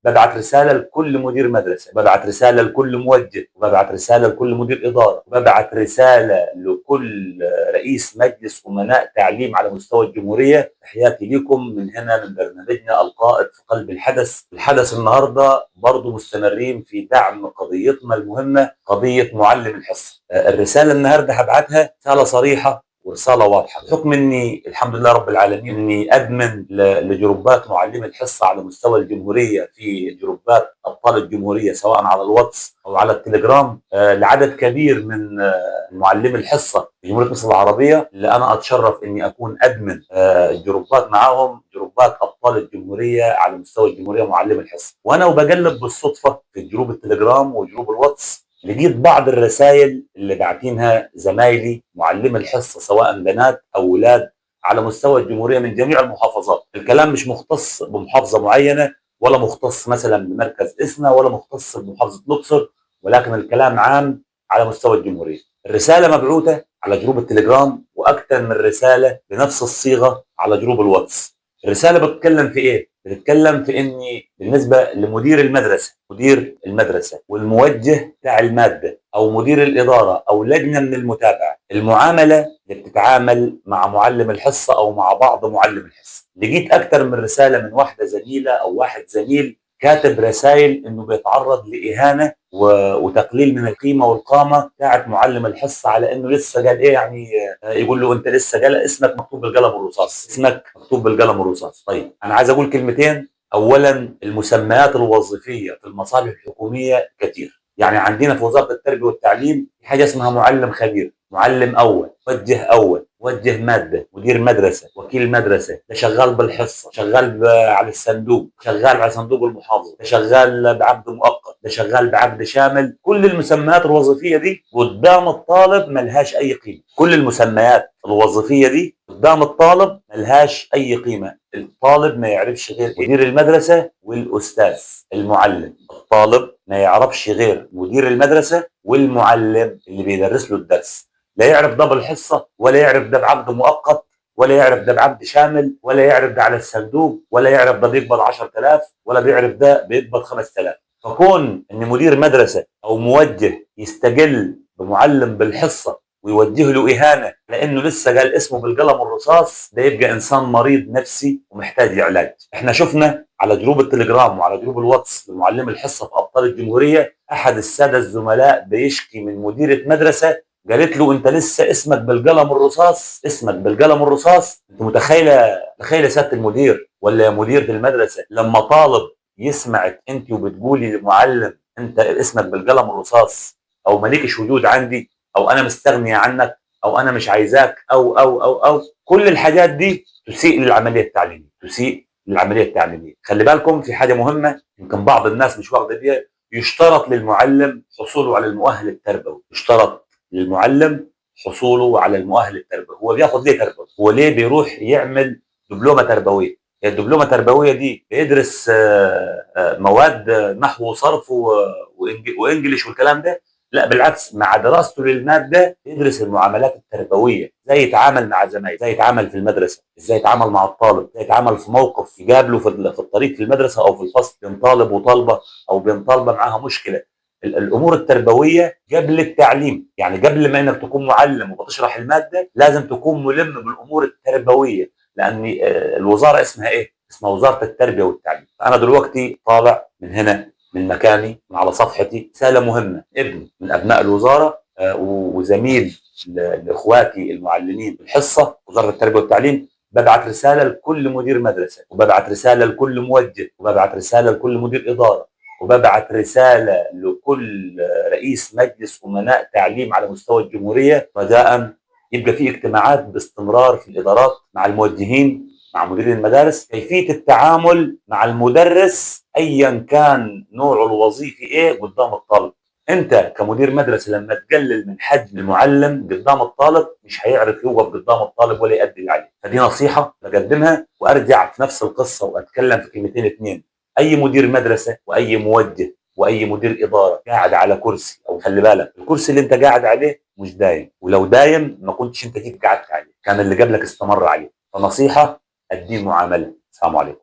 ببعت رساله لكل مدير مدرسه، ببعت رساله لكل موجه، وببعت رساله لكل مدير اداره، وببعت رساله لكل رئيس مجلس امناء تعليم على مستوى الجمهوريه. تحياتي لكم من هنا من برنامجنا القائد في قلب الحدث. الحدث النهارده برضه مستمرين في دعم قضيتنا المهمه، قضيه معلم الحصه. الرساله النهارده هبعتها رساله صريحه ورساله واضحه، بحكم اني الحمد لله رب العالمين اني ادمن لجروبات معلمي الحصه على مستوى الجمهوريه، في جروبات ابطال الجمهوريه سواء على الواتس او على التليجرام، لعدد كبير من معلمي الحصه في جمهوريه مصر العربيه، اللي انا اتشرف اني اكون ادمن جروبات معاهم، جروبات ابطال الجمهوريه على مستوى الجمهوريه معلم الحصه. وانا وبقلب بالصدفه في جروب التليجرام وجروب الواتس، لقيت بعض الرسائل اللي باعتينها زمايلي معلمي الحصه سواء بنات او اولاد على مستوى الجمهوريه من جميع المحافظات. الكلام مش مختص بمحافظه معينه، ولا مختص مثلا بمركز اسنا، ولا مختص بمحافظه الاقصر، ولكن الكلام عام على مستوى الجمهوريه. الرساله مبعوثه على جروب التليجرام، واكثر من رساله بنفس الصيغه على جروب الواتس. الرساله بتتكلم في ايه؟ بتتكلم في اني بالنسبه لمدير المدرسه، مدير المدرسه والموجه بتاع الماده او مدير الاداره او لجنه من المتابعه، المعامله اللي بتتعامل مع معلم الحصه او مع بعض معلم الحصه. لقيت اكثر من رساله من واحده زميله او واحد زميل كاتب رسائل انه بيتعرض لاهانه وتقليل من القيمه والقامه بتاعت معلم الحصه، على انه لسه قال ايه يعني، يقول له انت لسه قال اسمك مكتوب بالقلم الرصاص، اسمك مكتوب بالقلم الرصاص. طيب انا عايز اقول كلمتين. اولا، المسميات الوظيفيه في المصالح الحكوميه كثير. يعني عندنا في وزاره التربيه والتعليم حاجه اسمها معلم خبير، معلم اول، موجه اول، موجه ماده، مدير مدرسه، وكيل مدرسه، ده شغال بالحصه، شغال على الصندوق، شغال على صندوق المحافظه، ده شغال بعقد مؤقت، ده شغال بعقد شامل. كل المسميات الوظيفيه دي قدام الطالب ملهاش اي قيمه. كل المسميات الوظيفيه دي قدام الطالب ملهاش اي قيمه. الطالب ما يعرفش غير مدير المدرسه والاستاذ المعلم. الطالب ما يعرفش غير مدير المدرسه والمعلم اللي بيدرس له الدرس. لا يعرف ده بالحصه، ولا يعرف ده بعقد مؤقت، ولا يعرف ده بعقد شامل، ولا يعرف ده على الصندوق، ولا يعرف ده بيقبض 10,000، ولا بيعرف ده بيقبض 5,000. فكون ان مدير مدرسه او موجه يستقل بمعلم بالحصه ويوجه له اهانه لانه لسه قال اسمه بالقلم الرصاص، ده يبقى انسان مريض نفسي ومحتاج علاج. احنا شفنا على جروب التليجرام وعلى جروب الواتس لمعلم الحصه في ابطال الجمهوريه احد الساده الزملاء بيشكي من مديره مدرسه، قالت له انت لسه اسمك بالقلم الرصاص، اسمك بالقلم الرصاص. انت متخيله سياده المدير ولا يا مدير المدرسه لما طالب يسمعك انت وبتقولي للمعلم انت اسمك بالقلم الرصاص، او مالكش وجود عندي، او انا مستغنيه عنك، او انا مش عايزاك، او كل الحاجات دي تسيء للعمليه التعليميه، تسيء للعمليه التعليميه. خلي بالكم في حاجه مهمه يمكن بعض الناس مش واخده بيها. يشترط للمعلم حصوله على المؤهل التربوي، يشترط للمعلم حصوله على المؤهل التربوي. هو بياخد ليه تربوي؟ هو ليه بيروح يعمل دبلومه تربويه؟ الدبلومه التربويه دي بيدرس مواد نحو وصرف وانجليش والكلام ده؟ لا بالعكس، مع دراسته للماده يدرس المعاملات التربويه، ازاي يتعامل مع زمايله، ازاي يتعامل في المدرسه، ازاي يتعامل مع الطالب، ازاي يتعامل في موقف يقابله في الطريق في المدرسه او في الفصل بين طالب وطالبه، او بين طالبه معاها مشكله. الامور التربويه قبل التعليم، يعني قبل ما انك تكون معلم وبتشرح الماده لازم تكون ملم بالامور التربويه، لان الوزاره اسمها ايه؟ اسمها وزاره التربيه والتعليم. فانا دلوقتي طالع من هنا من مكاني من على صفحتي رساله مهمه، ابن من ابناء الوزاره وزميل لاخواتي المعلمين في الحصه وزاره التربيه والتعليم. ببعت رساله لكل مدير مدرسه، وببعت رساله لكل موجه، وببعت رساله لكل مدير اداره، وببعت رساله لكل رئيس مجلس امناء تعليم على مستوى الجمهوريه، رجاء يبقى في اجتماعات باستمرار في الادارات مع الموجهين، مع مدير المدارس، كيفيه التعامل مع المدرس ايا كان نوعه الوظيفي ايه قدام الطالب. انت كمدير مدرسه لما تقلل من حجم المعلم قدام الطالب مش هيعرف يوقف قدام الطالب ولا يأدي اللي عليه. فدي نصيحه بقدمها، وارجع في نفس القصه واتكلم في كلمتين اتنين. اي مدير مدرسه واي موجه واي مدير اداره قاعد على كرسي، او خلي بالك الكرسي اللي انت قاعد عليه مش دايم، ولو دايم ما كنتش انت جيت قعدت عليه، كان اللي قبلك استمر عليه. فنصيحه، الدين معامله. السلام عليكم.